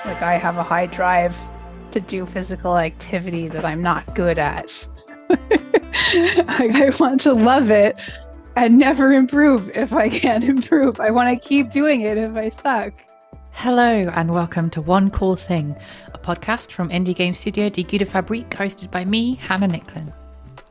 Like, I have a high drive to do physical activity that I'm not good at. Like, I want to love it and never improve if I can't improve. I want to keep doing it if I suck. Hello and welcome to One Cool Thing, a podcast from indie game studio Die Gute Fabrik, hosted by me, Hannah Nicklin.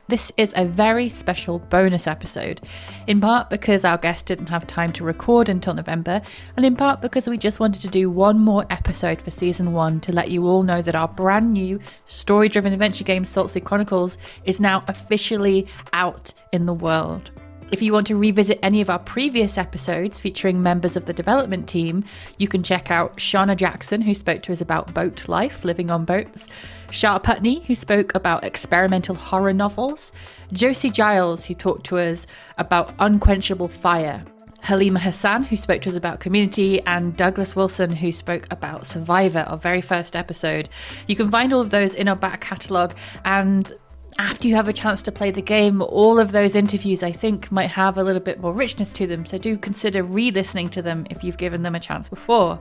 This is a very special bonus episode, in part because our guest didn't have time to record until November, and in part because we just wanted to do one more episode for season 1 to let you all know that our brand new story-driven adventure game Salt Sea Chronicles is now officially out in the world. If you want to revisit any of our previous episodes featuring members of the development team, you can check out Shauna Jackson, who spoke to us about boat life, living on boats, Shah Putney, who spoke about experimental horror novels, Josie Giles, who talked to us about Unquenchable Fire, Halima Hassan, who spoke to us about Community, and Douglas Wilson, who spoke about Survivor, our very first episode. You can find all of those in our back catalogue, and after you have a chance to play the game, all of those interviews, I think, might have a little bit more richness to them, so do consider re-listening to them if you've given them a chance before.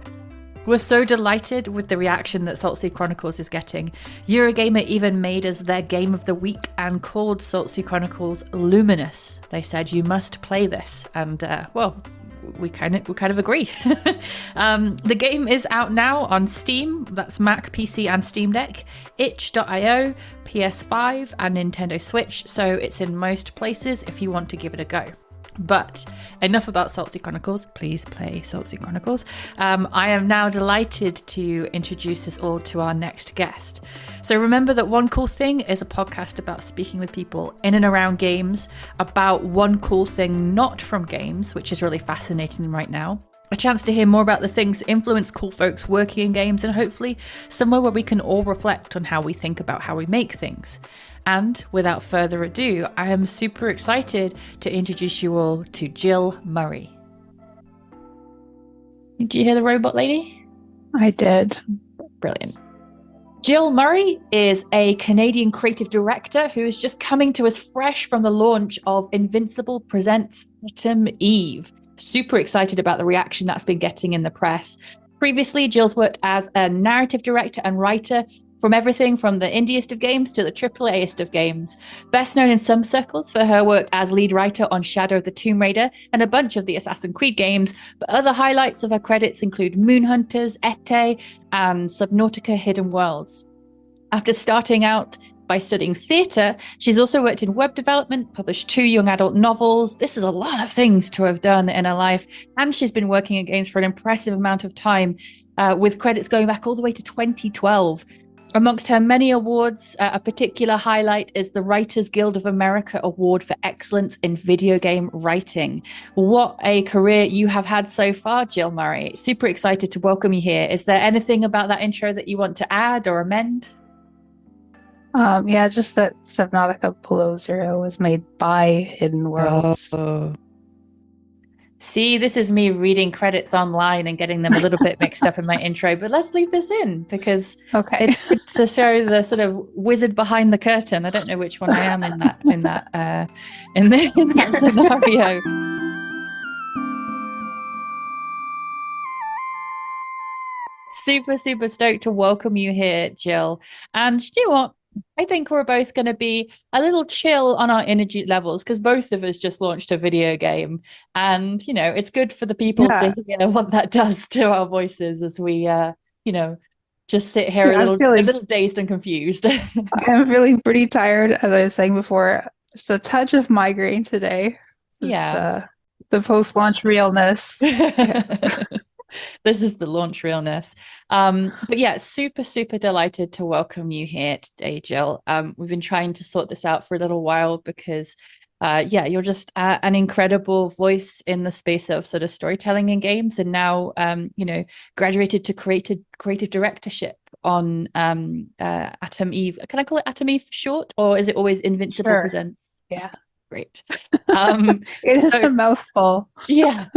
We're so delighted with the reaction that Salt Sea Chronicles is getting. Eurogamer even made us their game of the week and called Salt Sea Chronicles luminous. They said, you must play this, and well, we kind of agree. The game is out now on Steam, that's Mac, PC and Steam Deck, itch.io, PS5 and Nintendo Switch, so it's in most places if you want to give it a go. But enough about Salt Sea Chronicles, please play Salt Sea Chronicles. I am now delighted to introduce us all to our next guest. So remember that One Cool Thing is a podcast about speaking with people in and around games, about one cool thing not from games, which is really fascinating right now. A chance to hear more about the things that influence cool folks working in games, and hopefully somewhere where we can all reflect on how we think about how we make things. And without further ado, I am super excited to introduce you all to Jill Murray. Did you hear the robot lady? I did. Brilliant. Jill Murray is a Canadian creative director who is just coming to us fresh from the launch of Invincible Presents Atom Eve. Super excited about the reaction that's been getting in the press. Previously, Jill's worked as a narrative director and writer from everything from the indiest of games to the AAA-est of games. Best known in some circles for her work as lead writer on Shadow of the Tomb Raider and a bunch of the Assassin's Creed games, but other highlights of her credits include Moonhunters, Ete, and Subnautica Hidden Worlds. After starting out by studying theatre, she's also worked in web development, published 2 young adult novels. This is a lot of things to have done in her life, and she's been working in games for an impressive amount of time, with credits going back all the way to 2012. Amongst her many awards, a particular highlight is the Writers Guild of America Award for Excellence in Video Game Writing. What a career you have had so far, Jill Murray. Super excited to welcome you here. Is there anything about that intro that you want to add or amend? Yeah, just that Subnautica Below Zero was made by Hidden Worlds. Oh. See, this is me reading credits online and getting them a little bit mixed up in my intro, but let's leave this in because it's good to show the sort of wizard behind the curtain. I don't know which one I am in that scenario. Super, super stoked to welcome you here, Jill. And you know what? I think we're both going to be a little chill on our energy levels because both of us just launched a video game. And, you know, it's good for the people to hear what that does to our voices as we, you know, just sit here a little dazed and confused. I'm feeling pretty tired, as I was saying before. Just a touch of migraine today. The post-launch realness. This is the launch realness. But yeah, super, super delighted to welcome you here today, Jill. We've been trying to sort this out for a little while because, you're just an incredible voice in the space of sort of storytelling in games, and now, graduated to creative directorship on Atom Eve. Can I call it Atom Eve for short, or is it always Invincible Presents? Yeah. Great. It is a mouthful. Yeah.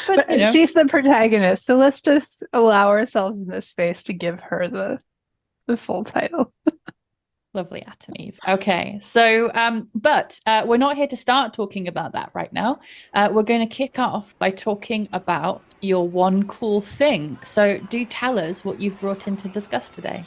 But you know. She's the protagonist, so let's just allow ourselves in this space to give her the full title. Lovely Atom Eve. Okay, so but we're not here to start talking about that right now. We're going to kick off by talking about your one cool thing. So do tell us what you've brought in to discuss today.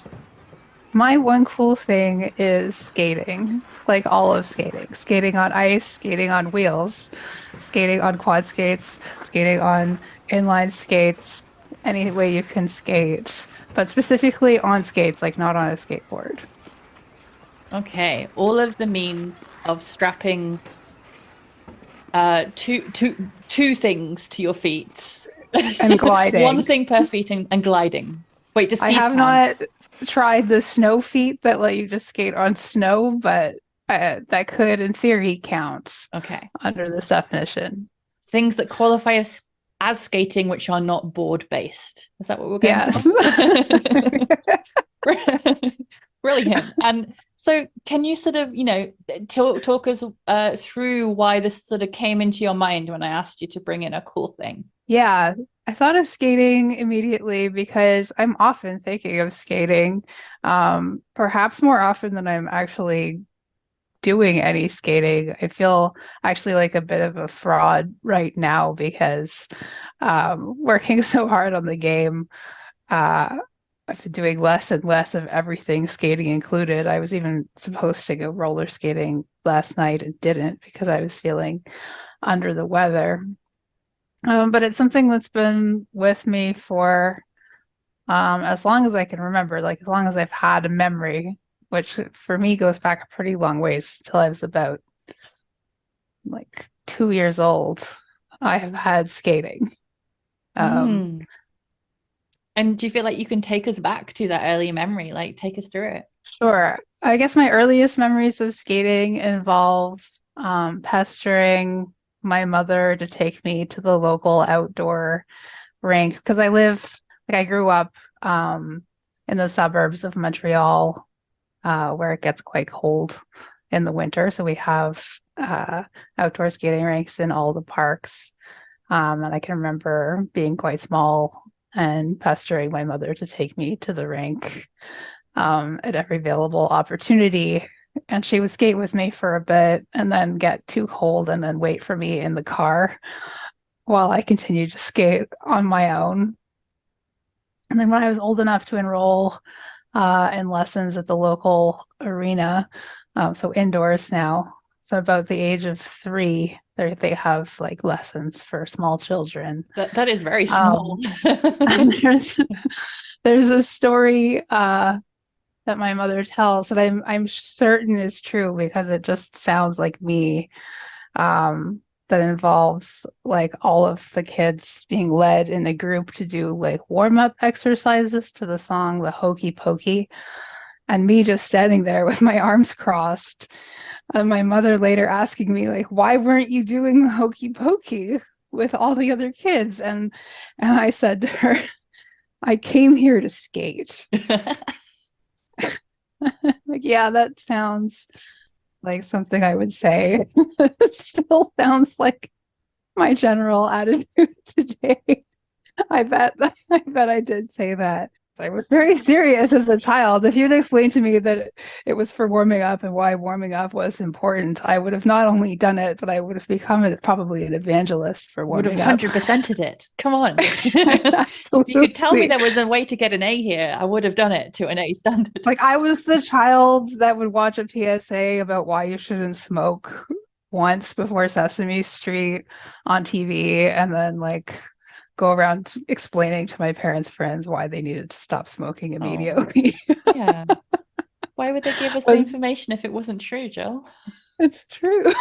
My one cool thing is skating, like all of skating. Skating on ice, skating on wheels, skating on quad skates, skating on inline skates, any way you can skate, but specifically on skates, like not on a skateboard. Okay, all of the means of strapping two things to your feet. And One gliding. thing per feet and gliding. Wait, do I skis have count? not tried the snow feet that let you just skate on snow, but that could, in theory, count Okay. under this definition. Things that qualify as skating which are not board based. Is that what we're going Yes. for? Brilliant. And so can you sort of, talk us through why this sort of came into your mind when I asked you to bring in a cool thing? Yeah, I thought of skating immediately because I'm often thinking of skating, perhaps more often than I'm actually doing any skating. I feel actually like a bit of a fraud right now because working so hard on the game, uh, I've been doing less and less of everything, skating included. I was even supposed to go roller skating last night and didn't because I was feeling under the weather. But it's something that's been with me for as long as I can remember, like as long as I've had a memory, which for me goes back a pretty long ways till I was about like 2 years old. I have had skating. Um, Mm. And do you feel like you can take us back to that early memory? Like take us through it. sure. I guess my earliest memories of skating involve pestering my mother to take me to the local outdoor rink because I grew up in the suburbs of Montreal, where it gets quite cold in the winter. So we have uh, outdoor skating rinks in all the parks. And I can remember being quite small and pestering my mother to take me to the rink at every available opportunity. And she would skate with me for a bit and then get too cold and then wait for me in the car while I continued to skate on my own. And then when I was old enough to enroll in lessons at the local arena, so indoors now, so about the age of 3, they have like lessons for small children. That is very small. Um, and there's a story that my mother tells that I'm certain is true because it just sounds like me. Um, that involves like all of the kids being led in a group to do like warm-up exercises to the song The Hokey Pokey, and me just standing there with my arms crossed, and my mother later asking me like, why weren't you doing the Hokey Pokey with all the other kids? And I said to her, I came here to skate. Like, yeah, that sounds like something I would say. It still sounds like my general attitude today. I bet I did say that. I was very serious as a child. If you'd explained to me that it was for warming up and why warming up was important, I would have not only done it, but I would have become probably an evangelist for Would have warming up. 100%ed it. Come on. If you could tell me Absolutely. there was a way to get an A here, I would have done it to an A standard. Like I was the child that would watch a PSA about why you shouldn't smoke once before Sesame Street on TV and then like go around explaining to my parents' friends why they needed to stop smoking Oh, immediately. yeah. Why would they give us the But information if it wasn't true, Jill? it's true.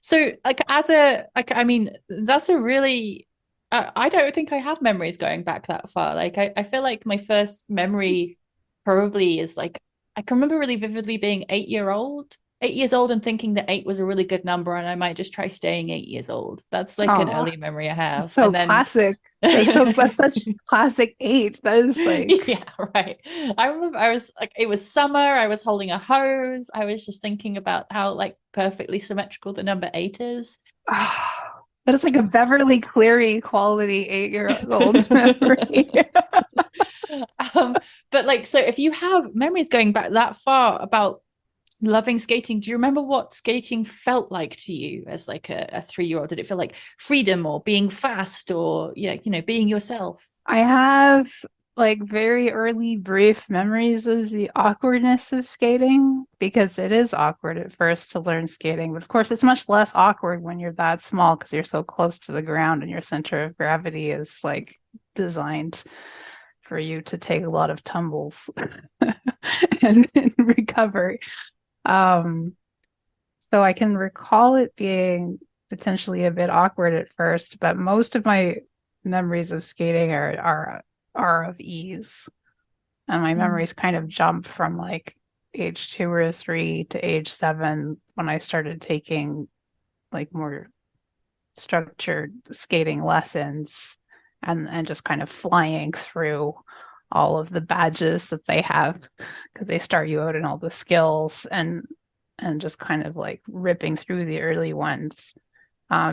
So like as a like I mean that's a really I don't think I have memories going back that far. Like I feel like my first memory probably is like I can remember really vividly being 8 years old and thinking that 8 was a really good number and I might just try staying 8 years old. That's like an Oh, early memory I have. so And then classic. That's such classic eight. That is like yeah, right. I remember I was like, it was summer. I was holding a hose. I was just thinking about how like perfectly symmetrical the number 8 is. But it's like a Beverly Cleary quality 8-year-old memory. Um, but like, so if you have memories going back that far about loving skating, do you remember what skating felt like to you as like a 3-year-old? Did it feel like freedom or being fast or yeah, being yourself? I have like very early brief memories of the awkwardness of skating because it is awkward at first to learn skating. But of course, it's much less awkward when you're that small because you're so close to the ground and your center of gravity is like designed for you to take a lot of tumbles and recover. Um, so I can recall it being potentially a bit awkward at first, but most of my memories of skating are of ease. And my Mm. memories kind of jump from like age 2 or 3 to age 7 when I started taking like more structured skating lessons and just kind of flying through all of the badges that they have because they start you out in all the skills and just kind of like ripping through the early ones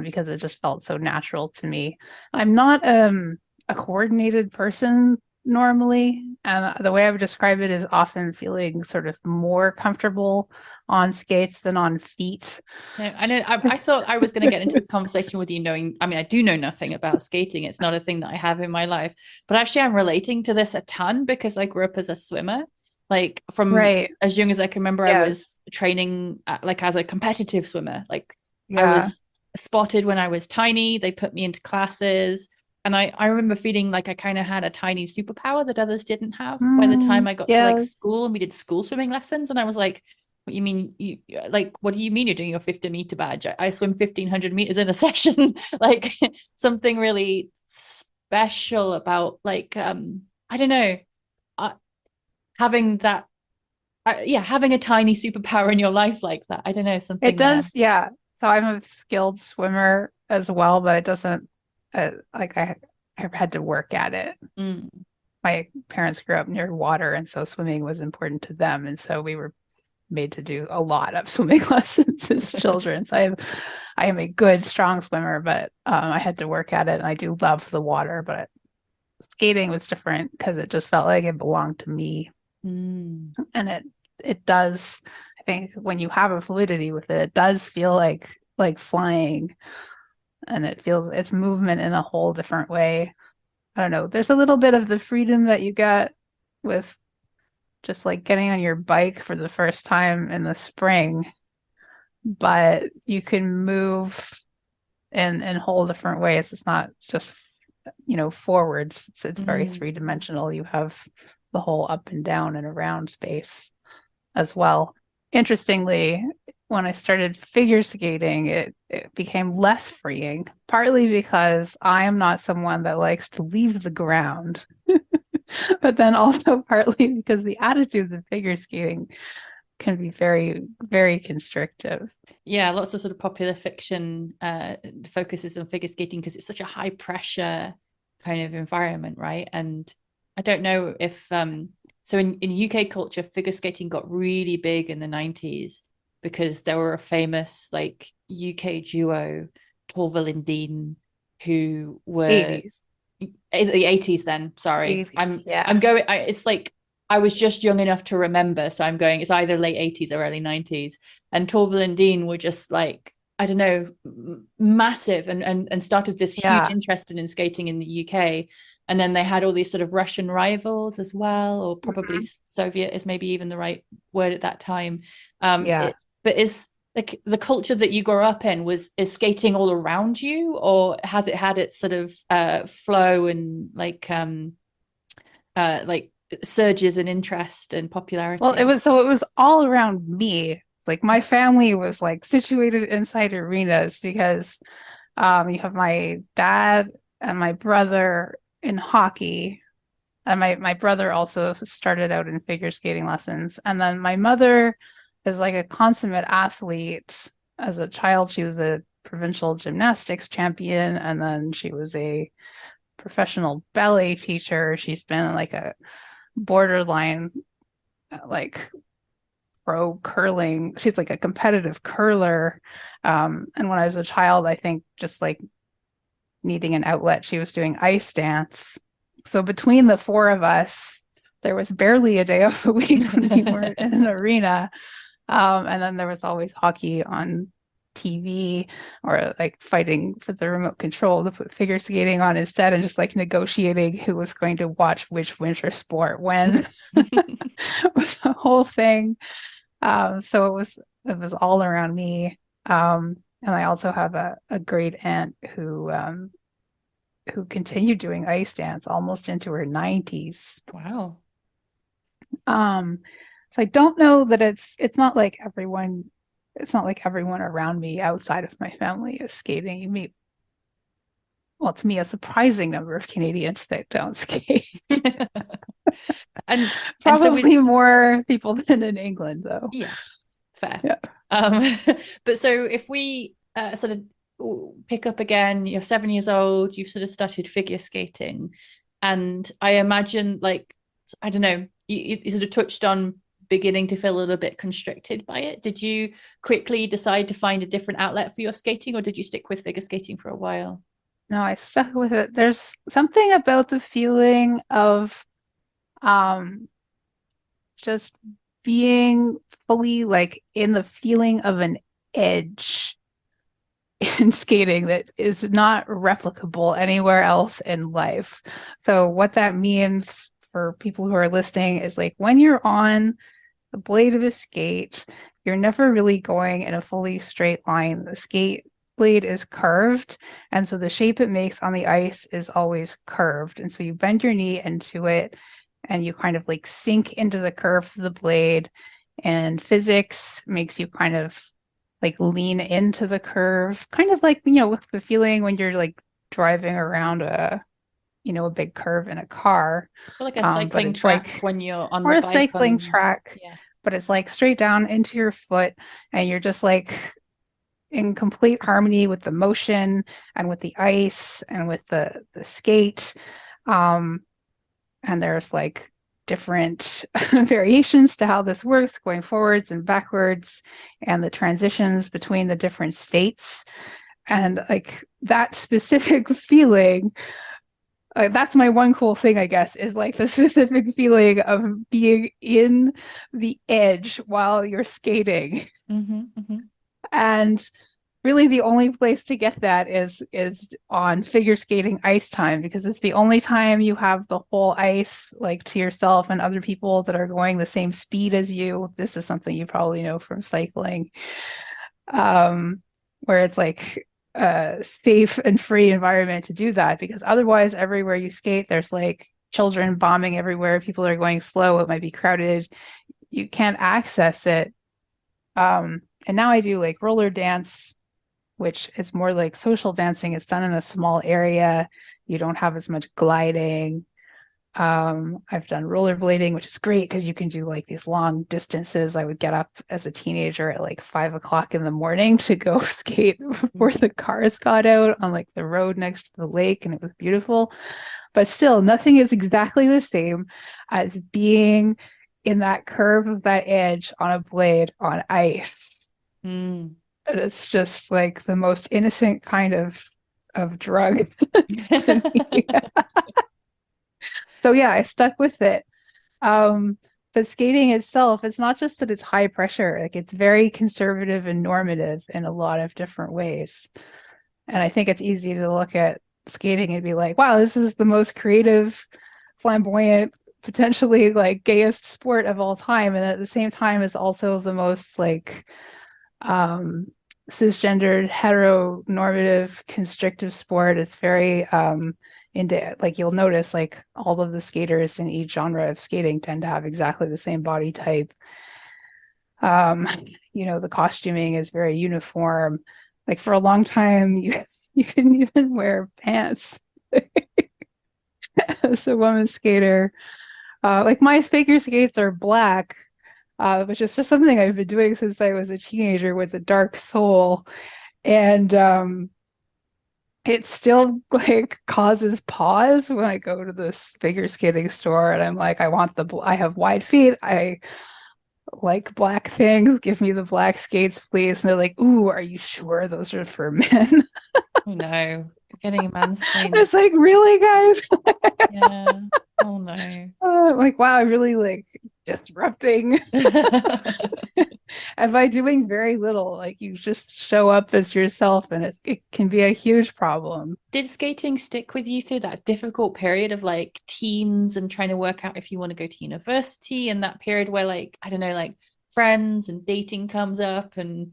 because it just felt so natural to me. I'm not a coordinated person normally, and the way I would describe it is often feeling sort of more comfortable on skates than on feet. No, I know. I thought I was going to get into this conversation with you, knowing, I mean, I do know nothing about skating. It's not a thing that I have in my life. But actually, I'm relating to this a ton because I grew up as a swimmer. Like from Right. as young as I can remember, I Yes. was training like as a competitive swimmer. Like I Yeah. was spotted when I was tiny. They put me into classes. And I remember feeling like I kind of had a tiny superpower that others didn't have by the time Mm, I got to like yeah. school and we did school swimming lessons. And I was like, what you mean you like what do you mean you're doing your 50-meter badge? I swim 1500 meters in a session. Like something really special about like I don't know, uh, having that yeah, having a tiny superpower in your life like that. I don't know, It something there. does. Yeah. So I'm a skilled swimmer as well, but it doesn't like I've had to work at it. Mm. My parents grew up near water, and so swimming was important to them, and so we were made to do a lot of swimming lessons as children. So I am a good, strong swimmer, but I had to work at it, and I do love the water. But skating was different because it just felt like it belonged to me, Mm. and it does. I think when you have a fluidity with it, it does feel like flying, and it feels it's movement in a whole different way. I don't know. There's a little bit of the freedom that you get with just like getting on your bike for the first time in the spring, but you can move in whole different ways. It's not just, forwards. It's very Mm. three-dimensional. You have the whole up and down and around space as well. Interestingly, when I started figure skating, it became less freeing, partly because I am not someone that likes to leave the ground, but then also partly because the attitudes of figure skating can be very, very constrictive. Yeah, lots of sort of popular fiction focuses on figure skating because it's such a high pressure kind of environment, right? And I don't know if so in UK culture, figure skating got really big in the 90s because there were a famous like UK duo, Torval and Dean, who were 80s, the 80s then, sorry. 80s, yeah. I'm going it's like I was just young enough to remember, so I'm going it's either late 80s or early 90s. And Torval and Dean were just like I don't know, massive and started this huge Yeah. interest in skating in the UK. And then they had all these sort of Russian rivals as well, or probably Mhm. Soviet is maybe even the right word at that time. Yeah. But is like the culture that you grew up in is skating all around you, or has it had its sort of flow and like surges in interest and Well, it popularity? was so it was all around me. Like my family was like situated inside arenas because you have my dad and my brother in hockey. And my brother also started out in figure skating lessons. And then my mother is like a consummate athlete. As a child, she was a provincial gymnastics champion, and then she was a professional ballet teacher. She's been like a borderline like pro curling. She's like a competitive curler. And when I was a child, I think just like needing an outlet. She was doing ice dance. So between the four of us, there was barely a day of the week when we weren't in an arena. And then there was always hockey on TV, or like fighting for the remote control to put figure skating on instead, and just like negotiating who was going to watch which winter sport when. Was the whole thing. So it was all around me. And I also have a great aunt who continued doing ice dance almost into her 90s. Wow. So I don't know that it's not like everyone around me outside of my family is skating. You meet, well, to me, a surprising number of Canadians that don't skate. And so Probably more people than in England, though. yeah, fair. Yeah. But so if we sort of pick up again, you're 7 years old, you've sort of started figure skating, and I imagine, like, I don't know, you sort of touched on beginning to feel a little bit constricted by it. Did you quickly decide to find a different outlet for your skating, or did you stick with figure skating for a while? No, I stuck with it. There's something about the feeling of um just being fully like in the feeling of an edge in skating that is not replicable anywhere else in life. So what that means for people who are listening is like when you're on the blade of a skate, you're never really going in a fully straight line. The skate blade is curved, and so the shape it makes on the ice is always curved. And so you bend your knee into it, and you kind of like sink into the curve of the blade. And physics makes you kind of like lean into the curve, kind of like, with the feeling when you're like driving around a big curve in a car. Or like a But cycling it's track like, when you're on or the a bike cycling on, track, yeah. but it's like straight down into your foot, and you're just like in complete harmony with the motion and with the ice and with the skate. Um, and there's like different variations to how this works, going forwards and backwards, and the transitions between the different states. And like that specific feeling, that's my one cool thing, I guess, is like the specific feeling of being in the edge while you're skating. Mm-hmm, mm-hmm. And really the only place to get that is on figure skating ice time, because it's the only time you have the whole ice like to yourself and other people that are going the same speed as you. This is something you probably know from cycling, where it's like a safe and free environment to do that, because otherwise everywhere you skate there's like children bombing everywhere, people are going slow, it might be crowded, you can't access it. And now I do like roller dance, which is more like social dancing. It's done in a small area. You don't have as much gliding. I've done rollerblading, which is great because you can do like these long distances. I would get up as a teenager at like 5 o'clock in the morning to go skate before the cars got out on like the road next to the lake, and it was beautiful. But still, nothing is exactly the same as being in that curve of that edge on a blade on ice. Mm. And it's just like the most innocent kind of drug to me. So yeah, I stuck with it. But skating itself, it's not just that it's high pressure, like it's very conservative and normative in a lot of different ways. And I think it's easy to look at skating and be like, wow, this is the most creative, flamboyant, potentially like gayest sport of all time. And at the same time, it's also the most like cisgendered, heteronormative, constrictive sport. It's very into, like, you'll notice like all of the skaters in each genre of skating tend to have exactly the same body type. Um, the costuming is very uniform. Like for a long time, you couldn't even wear pants as a woman skater. Like my figure skates are black, which is just something I've been doing since I was a teenager with a dark soul. And it still like causes pause when I go to this figure skating store and I'm like, I have wide feet. I like black things. Give me the black skates, please. And they're like, ooh, are you sure those are for men? Oh no. Getting mansplained. It's like, really, guys? Yeah. Oh no. Like, wow, I'm really like disrupting. And by doing very little, like you just show up as yourself, and it can be a huge problem. Did skating stick with you through that difficult period of like teens and trying to work out if you want to go to university, and that period where like, I don't know, like friends and dating comes up and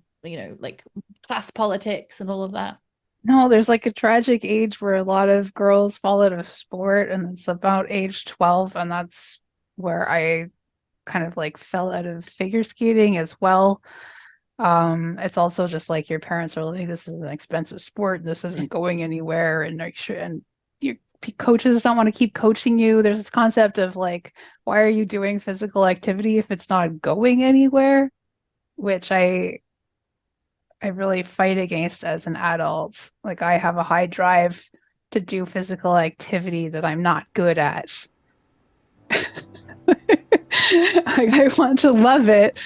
like class politics and all of that? No, there's like a tragic age where a lot of girls fall out of sport, and it's about age 12, and that's where I kind of like fell out of figure skating as well. It's also just like your parents are like, this is an expensive sport, this isn't going anywhere, and like, and your coaches don't want to keep coaching you. There's this concept of like, why are you doing physical activity if it's not going anywhere? Which I really fight against as an adult. Like I have a high drive to do physical activity that I'm not good at. Like I want to love it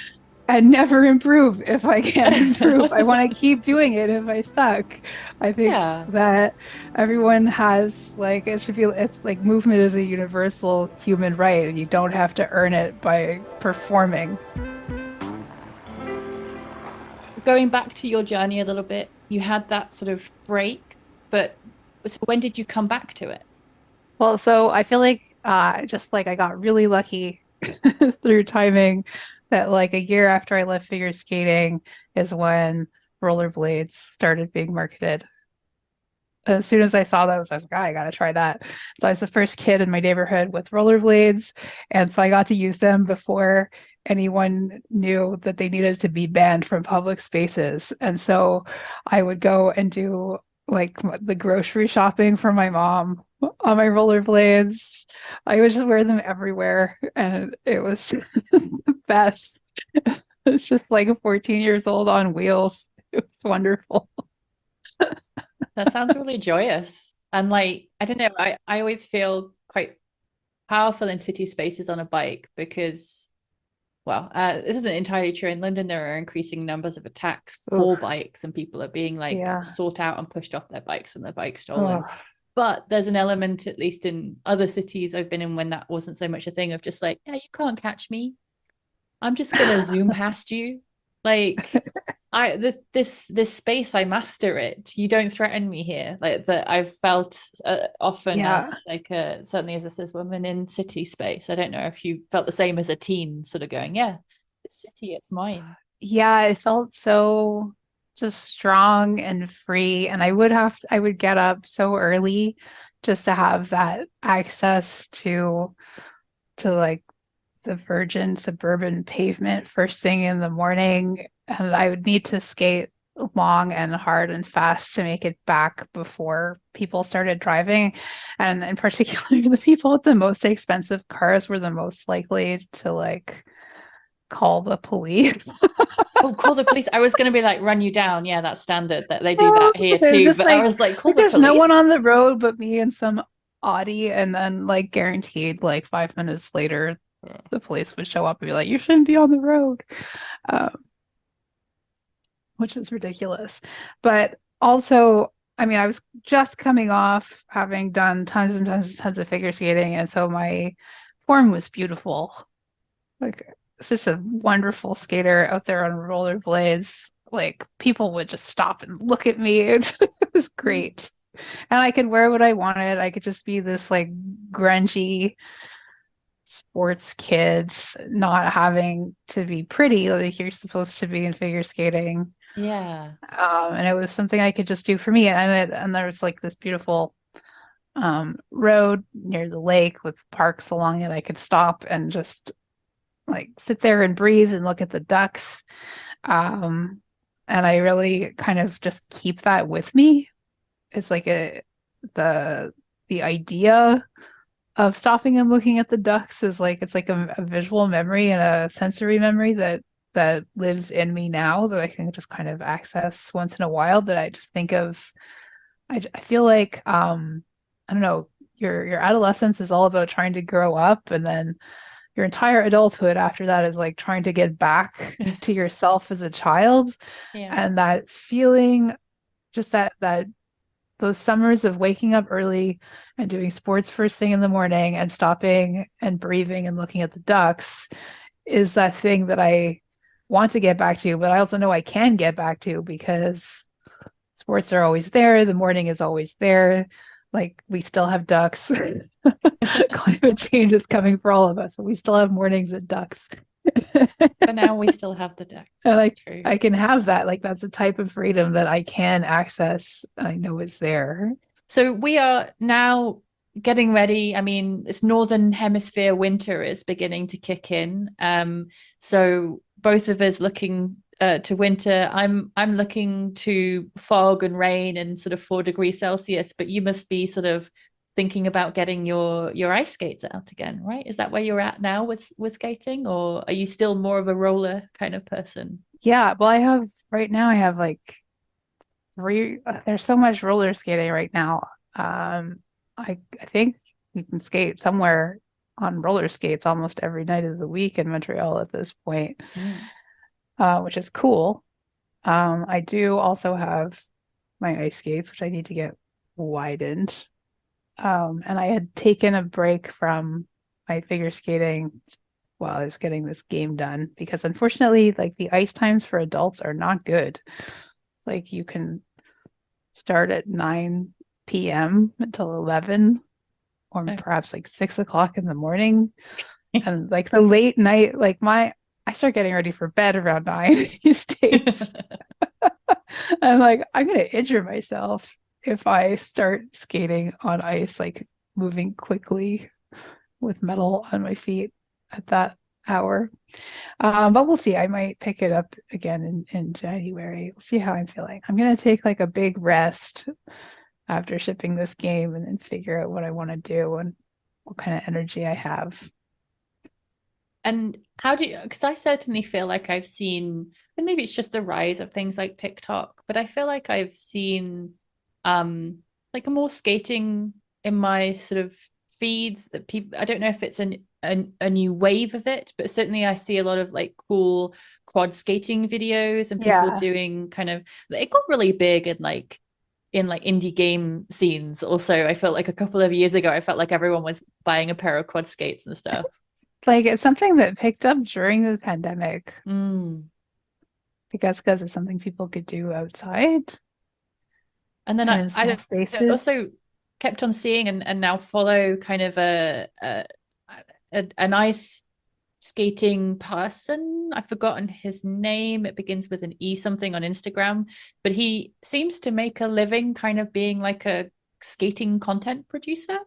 and never improve if I can't improve. I want to keep doing it if I suck. I think Yeah. that everyone has like it should be it's like movement is a universal human right, and you don't have to earn it by performing. Going back to your journey a little bit, you had that sort of break, but so when did you come back to it? Well, so I feel like just like I got really lucky through timing that like a year after I left figure skating is when rollerblades started being marketed. As soon as I saw those, I was like, "Ah, I gotta try that." So I was the first kid in my neighborhood with rollerblades, and so I got to use them before anyone knew that they needed to be banned from public spaces. And so I would go and do like the grocery shopping for my mom on my rollerblades. I would just wear them everywhere, and it was the best. It's just like a 14 years old on wheels. It was wonderful. That sounds really joyous. And like, I don't know, I always feel quite powerful in city spaces on a bike because, well, this isn't entirely true. In London, there are increasing numbers of attacks for Oof. bikes, and people are being like Yeah. sought out and pushed off their bikes and their bikes stolen. Oh, But there's an element, at least in other cities I've been in, when that wasn't so much a thing of just like, yeah, you can't catch me. I'm just gonna zoom past you. Like this space, I master it. You don't threaten me here. Like that I've felt often yeah. as like certainly as a cis woman in city space. I don't know if you felt the same as a teen, sort of going, yeah, it's city, it's mine. Yeah, I felt so just strong and free. And I would get up so early just to have that access to like the virgin suburban pavement first thing in the morning. And I would need to skate long and hard and fast to make it back before people started driving. And in particular, the people with the most expensive cars were the most likely to like call the police. Oh, call the police. I was going to be like, run you down. Yeah, that's standard that they do No, that here there's too. just But I was like, call like the there's no one police. on the road but me and some Audi, and then like guaranteed like 5 minutes later the police would show up and be like, you shouldn't be on the road, um, which is ridiculous. But also, I mean, I was just coming off having done tons and tons and tons of figure skating, and so my form was beautiful. Like it's just a wonderful skater out there on rollerblades. Like people would just stop and look at me. It was great. And I could wear what I wanted. I could just be this like grungy sports kid, not having to be pretty like you're supposed to be in figure skating. Yeah. And it was something I could just do for me. And there was like this beautiful road near the lake with parks along it. I could stop and just like sit there and breathe and look at the ducks. Um, and I really kind of just keep that with me. It's like the the idea of stopping and looking at the ducks is like it's like a visual memory and a sensory memory that lives in me now that I can just kind of access once in a while that I just think of. I feel like I don't know, your adolescence is all about trying to grow up, and then your entire adulthood after that is like trying to get back to yourself as a child. Yeah. And that feeling, just that those summers of waking up early and doing sports first thing in the morning and stopping and breathing and looking at the ducks is that thing that I want to get back to, but I also know I can get back to because sports are always there. The morning is always there. Like we still have ducks. Climate change is coming for all of us, but we still have mornings and ducks. For now, we still have the ducks. And It's like true. I can have that. Like that's a type of freedom that I can access. I know is there. So we are now getting ready. I mean, it's Northern Hemisphere winter is beginning to kick in. So both of us looking to winter. I'm looking to fog and rain and sort of 4 degrees Celsius. But you must be sort of thinking about getting your ice skates out again, right? Is that where you're at now with skating, or are you still more of a roller kind of person? Yeah, well, I have right now. I have like three. There's so much roller skating right now. I think you can skate somewhere on roller skates almost every night of the week in Montreal at this point, Mm. which is cool. I do also have my ice skates, which I need to get widened. And I had taken a break from my figure skating while I was getting this game done because unfortunately, like the ice times for adults are not good. Like you can start at 9 p.m. until 11 or Oh. perhaps like 6 o'clock in the morning. And like the late night, like I start getting ready for bed around 9 these days. I'm like, I'm gonna injure myself if I start skating on ice, like moving quickly with metal on my feet at that hour. But we'll see. I might pick it up again in January. We'll see how I'm feeling. I'm gonna take like a big rest after shipping this game and then figure out what I want to do and what kind of energy I have. And how do you, because I certainly feel like I've seen, and maybe it's just the rise of things like TikTok, but I feel like I've seen like more skating in my sort of feeds that people, I don't know if it's a new wave of it, but certainly I see a lot of like cool quad skating videos and people Yeah. doing kind of, it got really big in like indie game scenes. Also, I felt like a couple of years ago, I felt like everyone was buying a pair of quad skates and stuff. Like it's something that picked up during the pandemic Mm. because it's something people could do outside And then and in small I spaces. also kept on seeing and now follow kind of an ice skating person. I've forgotten his name. It begins with an E something on Instagram, but he seems to make a living kind of being like a skating content producer,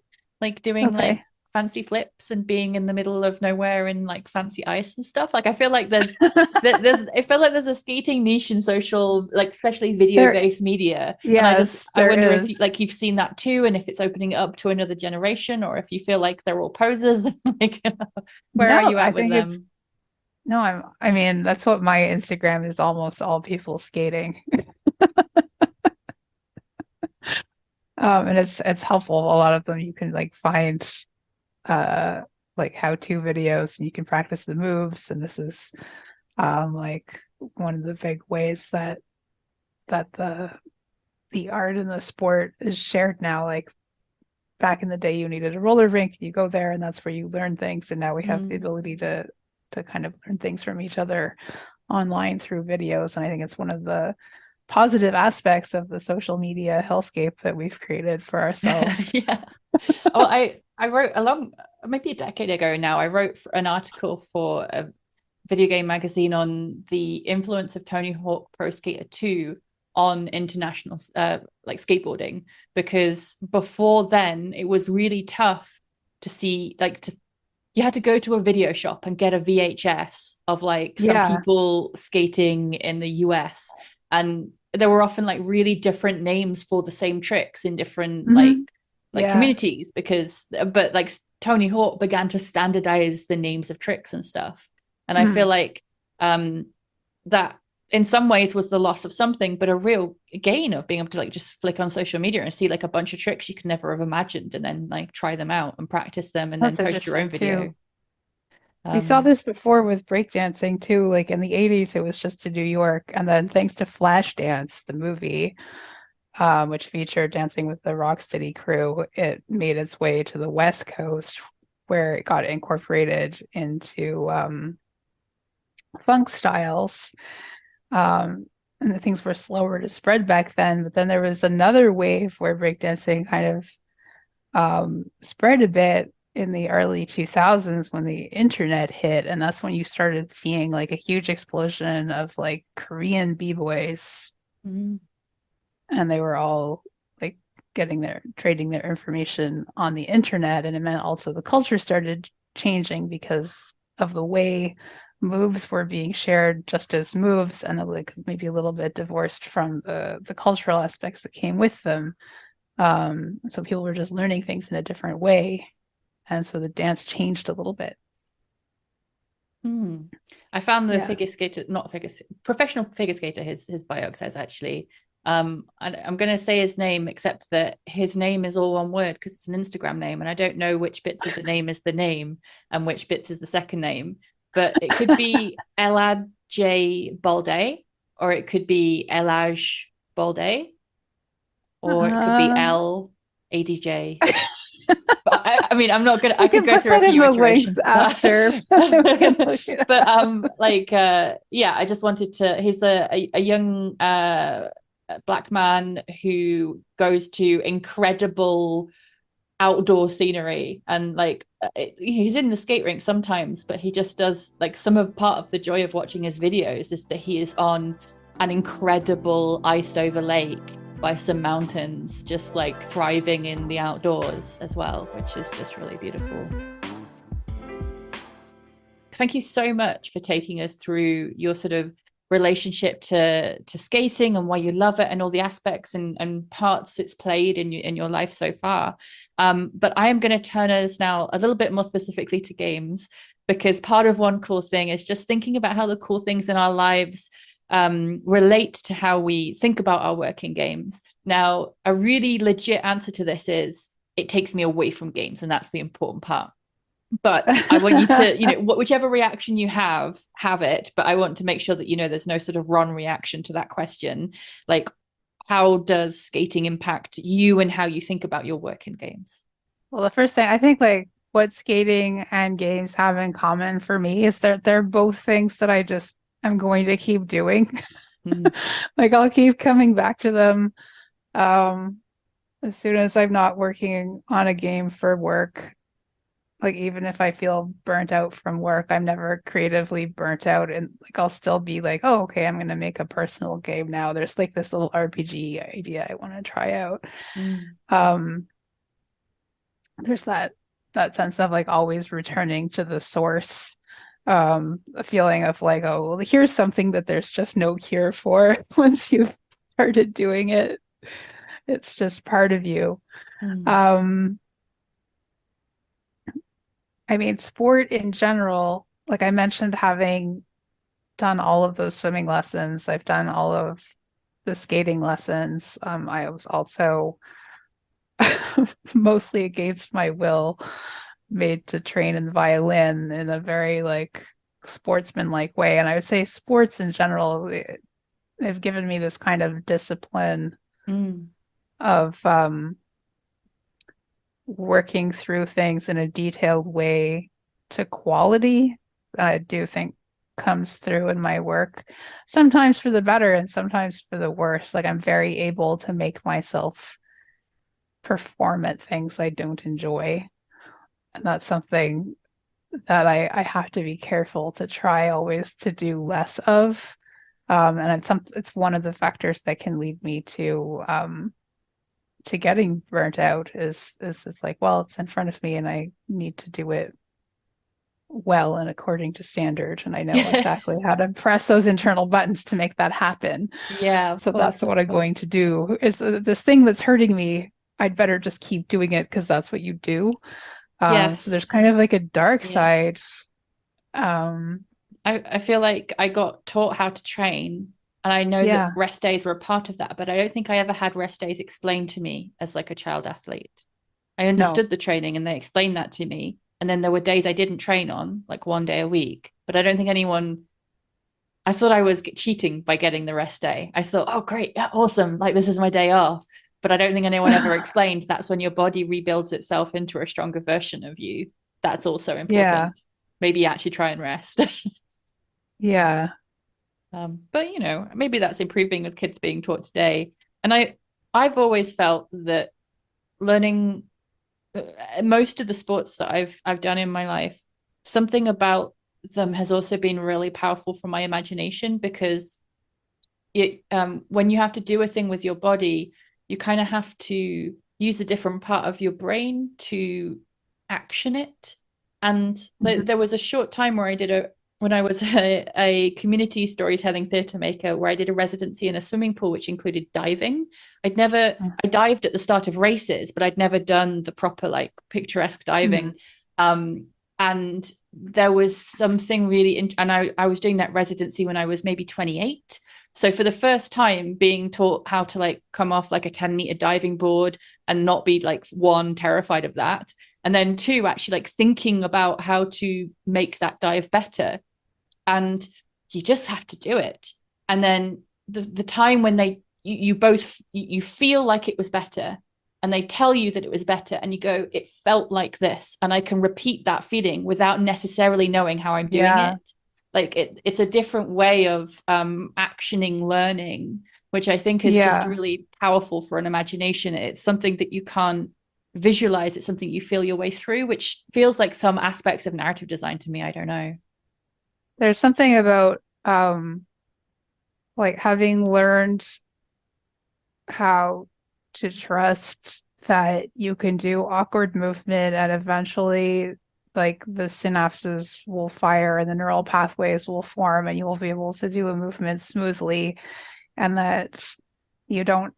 like doing like Okay. fancy flips and being in the middle of nowhere in like fancy ice and stuff. Like I feel like there's I feel like there's a skating niche in social, like especially video There, based media. And yes, I there wonder if is. like you've seen that too, and if it's opening it up to another generation, or if you feel like they're all posers. Like, where are No, you I at with think it's them? no, I mean, that's what my Instagram is almost all people skating. And it's helpful. A lot of them you can like find uh like how-to videos and you can practice the moves. And this is like one of the big ways that the art and the sport is shared now. Like back in the day you needed a roller rink, you go there and that's where you learn things. And now we have the Mm. ability to kind of learn things from each other online through videos. And I think it's one of the positive aspects of the social media hellscape that we've created for ourselves. Yeah. Oh, I wrote along maybe a decade ago now. I wrote an article for a video game magazine on the influence of Tony Hawk Pro Skater 2 on international like skateboarding, because before then it was really tough to see like to you had to go to a video shop and get a VHS of like some Yeah. people skating in the US, and there were often like really different names for the same tricks in different Hmm. like Yeah. communities, because but like Tony Hawk began to standardize the names of tricks and stuff. And I feel Mm. like that in some ways was the loss of something, but a real gain of being able to like just flick on social media and see like a bunch of tricks you could never have imagined, and then like try them out and practice them and then That's post your own interesting video. too. We saw Um, this before with breakdancing too. Like in the 80s, it was just to New York. And then thanks to Flashdance, the movie, which featured Dancing with the Rocksteady crew, it made its way to the West Coast where it got incorporated into funk styles. Um, and the things were slower to spread back then. But then there was another wave where breakdancing kind of spread a bit in the early 2000s when the internet hit. And that's when you started seeing like a huge explosion of like Korean b-boys. Mm. And they were all like trading their information on the internet. And it meant also the culture started changing because of the way moves were being shared just as moves and like maybe a little bit divorced from the cultural aspects that came with them. So people were just learning things in a different way. And so the dance changed a little bit. Hmm. I found the Yeah. figure skater, not figure, professional figure skater, his bio says actually. I'm going to say his name, except that his name is all one word because it's an Instagram name, and I don't know which bits of the name is the name and which bits is the second name. But it could be Elad J Balde, or it could be Elaj Balde, or it could be Uh, L ADJ. But I mean, I'm not gonna. we I could can go put through a that in few the links iterations of after. We can that. look it But up. yeah, I just wanted to. He's a young black man who goes to incredible outdoor scenery, and like he's in the skate rink sometimes, but he just does like part of the joy of watching his videos is that he is on an incredible iced over lake by some mountains, just like thriving in the outdoors as well, which is just really beautiful. Thank you so much for taking us through your sort of relationship to skating and why you love it and all the aspects and parts it's played in your life so far. But I am going to turn us now a little bit more specifically to games, because part of one cool thing is just thinking about how the cool things in our lives relate to how we think about our work in games. Now, a really legit answer to this is it takes me away from games, and that's the important part. But I want you to, whichever reaction you have it. But I want to make sure that, there's no sort of wrong reaction to that question. Like, how does skating impact you and how you think about your work in games? Well, the first thing I think like what skating and games have in common for me is that they're both things that I just am going to keep doing. Mm. Like I'll keep coming back to them. Um, as soon as I'm not working on a game for work, like even if I feel burnt out from work, I'm never creatively burnt out, and like I'll still be like, oh, okay, I'm gonna make a personal game now. There's like this little RPG idea I want to try out. Mm. Um, there's that sense of like always returning to the source. A feeling of like, oh, well, here's something that there's just no cure for once you've started doing it. It's just part of you. Mm. Um, I mean, sport in general, like I mentioned, having done all of those swimming lessons, I've done all of the skating lessons. I was also mostly against my will made to train in violin in a very like sportsman-like way. And I would say sports in general, they've given me this kind of discipline Mm. of working through things in a detailed way to quality that I do think comes through in my work, sometimes for the better and sometimes for the worse. Like I'm very able to make myself perform at things I don't enjoy. And that's something that I have to be careful to try always to do less of. And it's one of the factors that can lead me to getting burnt out is it's like, well, it's in front of me and I need to do it well and according to standard. And I know exactly how to press those internal buttons to make that happen. Yeah, of So course, that's of what I'm course. going to do is this thing that's hurting me. I'd better just keep doing it because that's what you do. So there's Yes. kind of like a dark Yeah. side. Um, I feel like I got taught how to train, and I know that yeah, rest days were a part of that, but I don't think I ever had rest days explained to me as like a child athlete. I no, understood the training and they explained that to me. And then there were days I didn't train on, like one day a week. But I don't think anyone I thought I was cheating by getting the rest day. I thought, oh, great, yeah, awesome. Like, this is my day off. But I don't think anyone ever explained that's when your body rebuilds itself into a stronger version of you. That's also Yeah. important. Maybe actually try and rest. Yeah. But maybe that's improving with kids being taught today. And I've always felt that learning most of the sports that I've done in my life, something about them has also been really powerful for my imagination because when you have to do a thing with your body, you kind of have to use a different part of your brain to action it. And Mhm. there was a short time where when I was a community storytelling theatre maker, where I did a residency in a swimming pool, which included diving. I dived at the start of races, but I'd never done the proper, like, picturesque Mhm. diving. And there was something really, and I was doing that residency when I was maybe 28. So for the first time being taught how to, like, come off like a 10-meter diving board and not be, like, one, terrified of that, and then two, actually, like, thinking about how to make that dive better. And you just have to do it. And then the time when you both you feel like it was better, and they tell you that it was better, and you go, it felt like this, and I can repeat that feeling without necessarily knowing how I'm doing Yeah. it. Like, it's a different way of actioning learning, which I think is just Yeah. really powerful for an imagination. It's something that you can't visualize. It's something you feel your way through, which feels like some aspects of narrative design to me. I don't know. There's something about like having learned how to trust that you can do awkward movement and eventually like the synapses will fire and the neural pathways will form and you will be able to do a movement smoothly and that you don't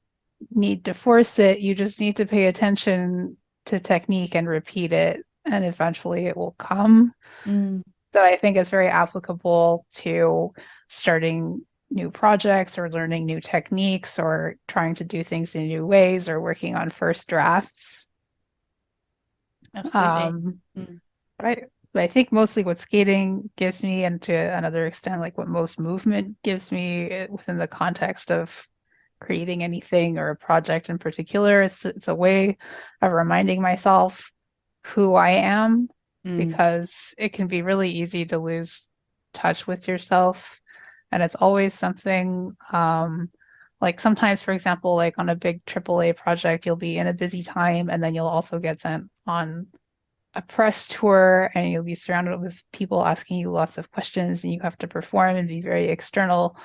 need to force it, you just need to pay attention to technique and repeat it and eventually it will come. Mm, That I think is very applicable to starting new projects or learning new techniques or trying to do things in new ways or working on first drafts. absolutely. Um, Mm, right. But I think mostly what skating gives me, and to another extent, like what most movement gives me within the context of creating anything or a project in particular, it's a way of reminding myself who I am mm, because it can be really easy to lose touch with yourself. And it's always something like sometimes, for example, like on a big AAA project, you'll be in a busy time and then you'll also get sent on a press tour and you'll be surrounded with people asking you lots of questions and you have to perform and be very external.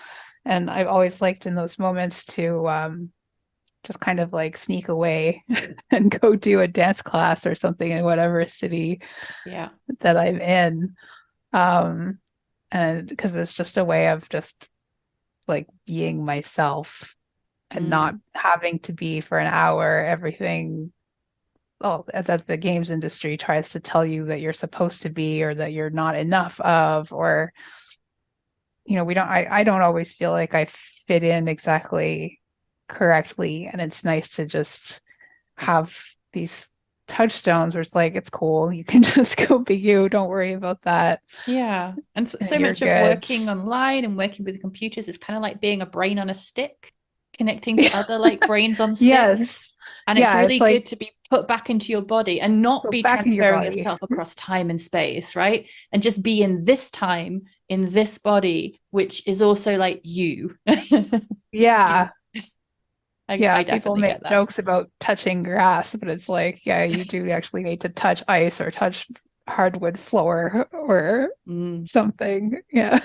And I've always liked in those moments to just kind of like sneak away and go do a dance class or something in whatever city yeah. that I'm in. Um, and because it's just a way of just like being myself and not Mm, having to be for an hour everything that the games industry tries to tell you that you're supposed to be or that you're not enough of or we don't I don't always feel like I fit in exactly correctly and it's nice to just have these touchstones where it's like it's cool you can just go be you, don't worry about that, yeah. And so, and so you're much of good. working online and working with computers is kind of like being a brain on a stick, connecting to other, like, brains on sticks. Yes. And it's Yeah, it's really like good to be put back into your body and not go be back in your transferring body. yourself across time and space, right? And just be in this time, in this body, which is also like you. You know, Yeah. Yeah, I people definitely make get that. jokes about touching grass, but it's like, yeah, you do actually need to touch ice or touch hardwood floor or Mm. something. Yeah.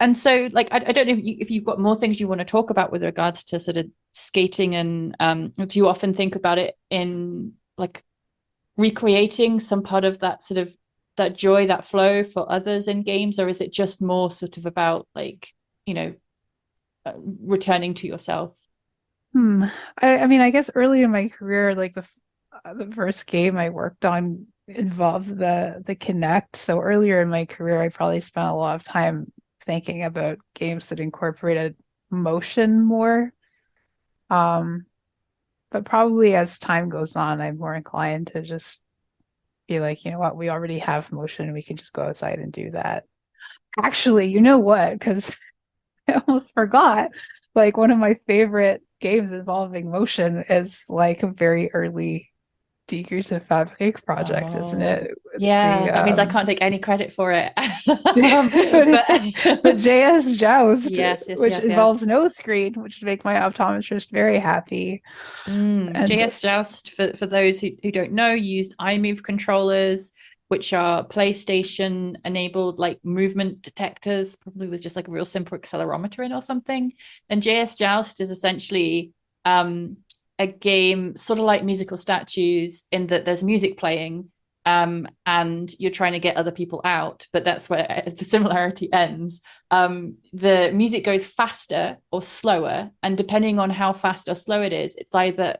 And so, like, I don't know if you've got more things you want to talk about with regards to sort of skating, and do you often think about it in, like, recreating some part of that sort of that joy, that flow for others in games, or is it just more sort of about, like, you know, returning to yourself? Hmm. I mean, I guess early in my career, like the first game I worked on involved the Kinect. So earlier in my career, I probably spent a lot of time thinking about games that incorporated motion more. Um, but probably as time goes on, I'm more inclined to just be like, you know what, we already have motion, we can just go outside and do that. Actually, you know what? Because I almost forgot. Like one of my favorite games involving motion is like a very early Decrease of Fabric project, isn't Oh, it? It's the yeah. That means I can't take any credit for it. the But JS Joust, yes, yes, which yes, yes. involves no screen, which would make my optometrist very happy. And JS Joust, for those who don't know, used iMove controllers, which are PlayStation enabled like movement detectors, probably with just like a real simple accelerometer in or something. And JS Joust is essentially um, a game sort of like musical statues in that there's music playing, and you're trying to get other people out, but that's where the similarity ends. The music goes faster or slower, and depending on how fast or slow it is, it's either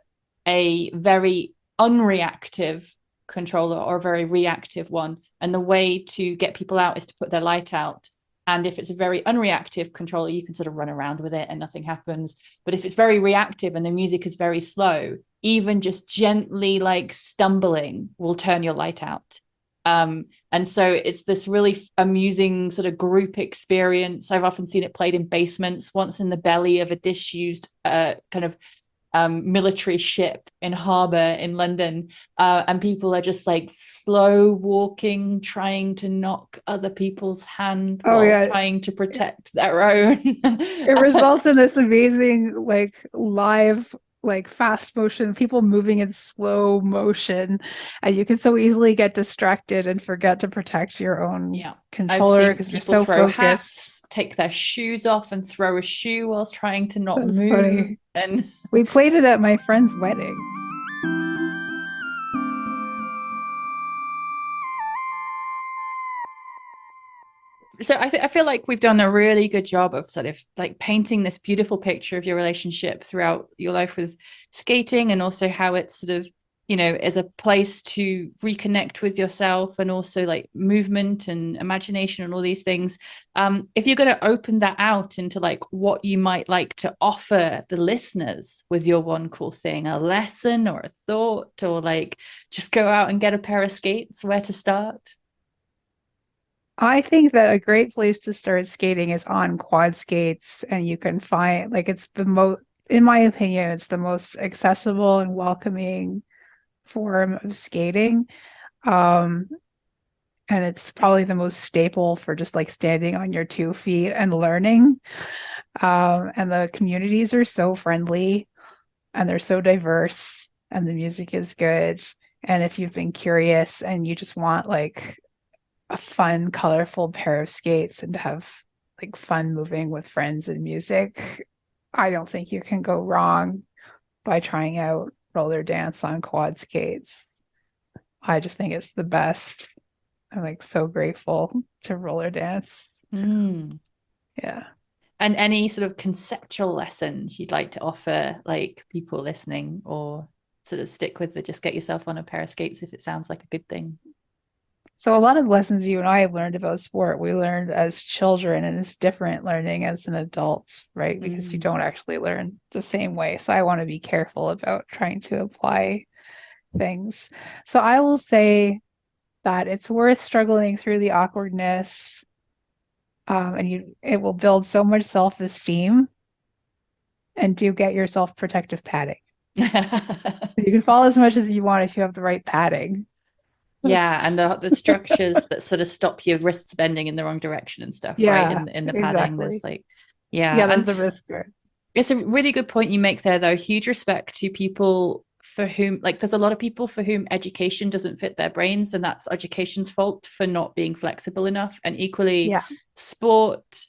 a very unreactive controller or a very reactive one. And the way to get people out is to put their light out. And if it's a very unreactive controller, you can sort of run around with it and nothing happens. But if it's very reactive and the music is very slow, even just gently like stumbling will turn your light out. And so it's this really amusing sort of group experience. I've often seen it played in basements, once in the belly of a disused kind of military ship in harbor in London, and people are just like slow walking, trying to knock other people's hand oh while yeah, trying to protect their own. it results in this amazing like live like fast motion, people moving in slow motion, and you can so easily get distracted and forget to protect your own Yeah. I've controller seen because you're people so throw focused. hats, take their shoes off and throw a shoe whilst trying to not That's move. funny. And We played it at my friend's wedding. so I feel like we've done a really good job of sort of like painting this beautiful picture of your relationship throughout your life with skating, and also how it's sort of, you know, as a place to reconnect with yourself, and also like movement and imagination and all these things. If you're going to open that out into like what you might like to offer the listeners with your one cool thing, a lesson or a thought, or like just go out and get a pair of skates, where to start? I think that a great place to start skating is on quad skates, and you can find like it's the most, in my opinion, it's the most accessible and welcoming form of skating. Um, and it's probably the most staple for just like standing on your 2 feet and learning. And the communities are so friendly and they're so diverse and the music is good. And if you've been curious and you just want like a fun, colorful pair of skates and to have like fun moving with friends and music, I don't think you can go wrong by trying out roller dance on quad skates. I just think it's the best. I'm like so grateful to roller dance. Mm. Yeah. And any sort of conceptual lessons you'd like to offer, like people listening, or sort of stick with the just get yourself on a pair of skates if it sounds like a good thing? So a lot of lessons you and I have learned about sport, we learned as children, and it's different learning as an adult, right? Because you Mm. don't actually learn the same way. So I want to be careful about trying to apply things. So I will say that it's worth struggling through the awkwardness, and it will build so much self-esteem. And do get yourself protective padding. You can fall as much as you want if you have the right padding. Yeah, and the structures that sort of stop your wrists bending in the wrong direction and stuff, right? Yeah, In the padding, there's exactly. like, yeah, Yeah, there's and the risk guard. it's a really good point you make there, though. Huge respect to people for whom, like, there's a lot of people for whom education doesn't fit their brains, and that's education's fault for not being flexible enough. And equally, Yeah. sport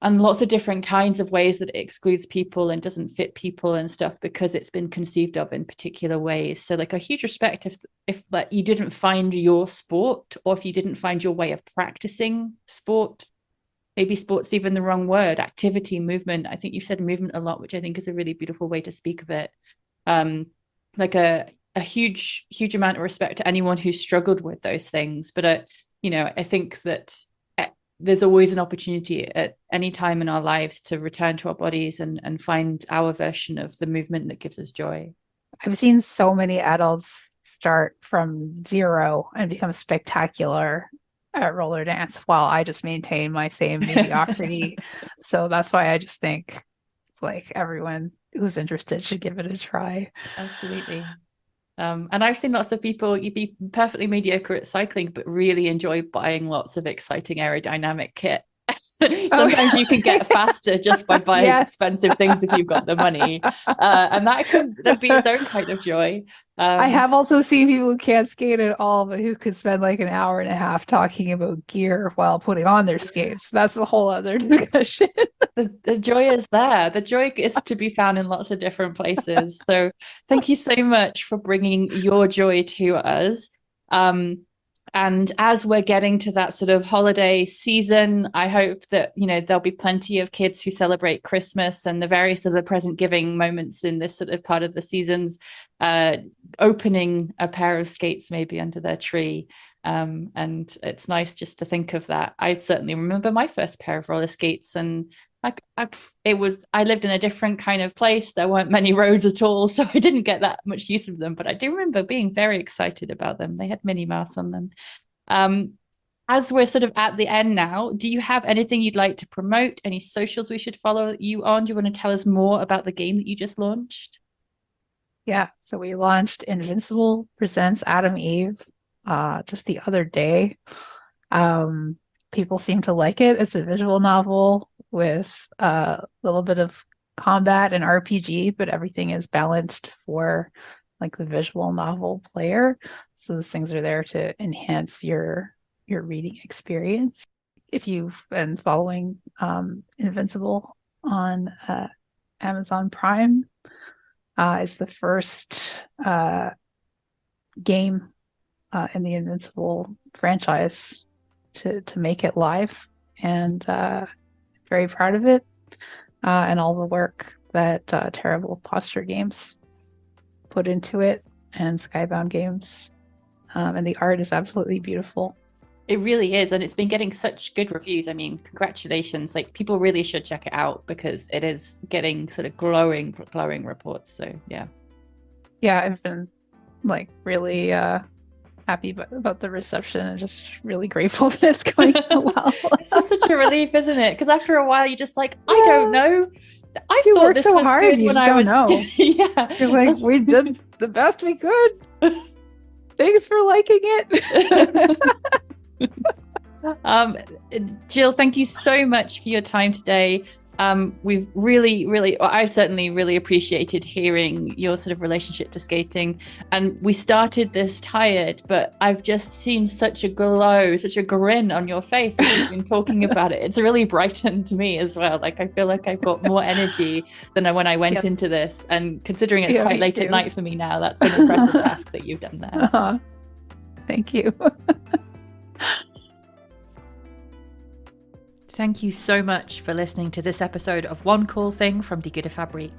and lots of different kinds of ways that it excludes people and doesn't fit people and stuff because it's been conceived of in particular ways. So like a huge respect if like you didn't find your sport, or if you didn't find your way of practicing sport. Maybe sport's even the wrong word. Activity, movement. I think you've said movement a lot, which I think is a really beautiful way to speak of it. um like a huge amount of respect to anyone who struggled with those things. But you know, I think that there's always an opportunity at any time in our lives to return to our bodies and find our version of the movement that gives us joy. I've seen so many adults start from zero and become spectacular at roller dance while I just maintain my same mediocrity. So that's why I just think like everyone who's interested should give it a try. Absolutely. And I've seen lots of people, you'd be perfectly mediocre at cycling, but really enjoy buying lots of exciting aerodynamic kit. Sometimes you can get faster just by buying expensive things if you've got the money. And that'd be its own kind of joy. I have also seen people who can't skate at all, but who could spend like an hour and a half talking about gear while putting on their skates. That's a whole other discussion. The joy is there. The joy is to be found in lots of different places. So thank you so much for bringing your joy to us. And as we're getting to that sort of holiday season, I hope that, there'll be plenty of kids who celebrate Christmas and the various other present giving moments in this sort of part of the seasons, opening a pair of skates maybe under their tree. And it's nice just to think of that. I certainly remember my first pair of roller skates, and I lived in a different kind of place. There weren't many roads at all, so I didn't get that much use of them, but I do remember being very excited about them. They had Minnie Mouse on them. As we're sort of at the end now, do you have anything you'd like to promote? Any socials we should follow you on? Do you want to tell us more about the game that you just launched? Yeah, so we launched Invincible Presents Adam Eve just the other day. People seem to like it. It's a visual novel with a little bit of combat and RPG, but everything is balanced for like the visual novel player. So those things are there to enhance your reading experience. If you've been following Invincible on Amazon Prime, it's the first game in the Invincible franchise to make it live, and very proud of it, and all the work that Terrible Posture Games put into it, and Skybound Games, and the art is absolutely beautiful. It really is, and it's been getting such good reviews. I mean, congratulations. Like, people really should check it out because it is getting sort of glowing reports. So yeah, I've been like really happy about the reception and just really grateful that it's going so well. It's just such a relief, isn't it? Because after a while, you're just like, I don't know. I you thought this so was hard, good you when just I was. Don't know. Yeah, you're like, we did the best we could. Thanks for liking it. Jill, thank you so much for your time today. We've I certainly really appreciated hearing your sort of relationship to skating. And we started this tired, but I've just seen such a glow, such a grin on your face as you've been talking about it. It's really brightened me as well. Like, I feel like I've got more energy than when I went into this. And considering it's quite late at night for me now, that's an impressive task that you've done there. Thank you. Thank you so much for listening to this episode of One Cool Thing from Die Gute Fabrik.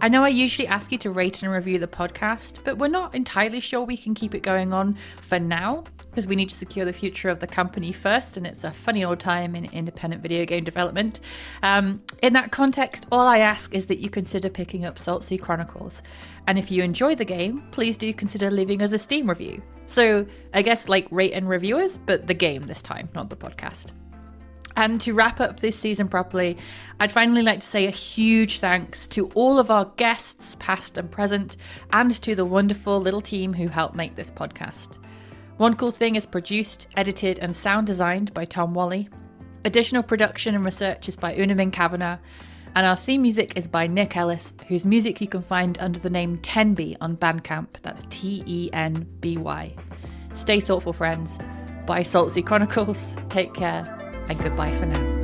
I know I usually ask you to rate and review the podcast, but we're not entirely sure we can keep it going on for now because we need to secure the future of the company first, and it's a funny old time in independent video game development. In that context, all I ask is that you consider picking up Saltsea Chronicles. And if you enjoy the game, please do consider leaving us a Steam review. So I guess like rate and review us, but the game this time, not the podcast. And to wrap up this season properly, I'd finally like to say a huge thanks to all of our guests, past and present, and to the wonderful little team who helped make this podcast. One Cool Thing is produced, edited, and sound designed by Tom Wally. Additional production and research is by Una Min Kavanagh. And our theme music is by Nick Ellis, whose music you can find under the name Tenby on Bandcamp. That's Tenby. Stay thoughtful, friends. By Saltsea Chronicles. Take care. And goodbye for now.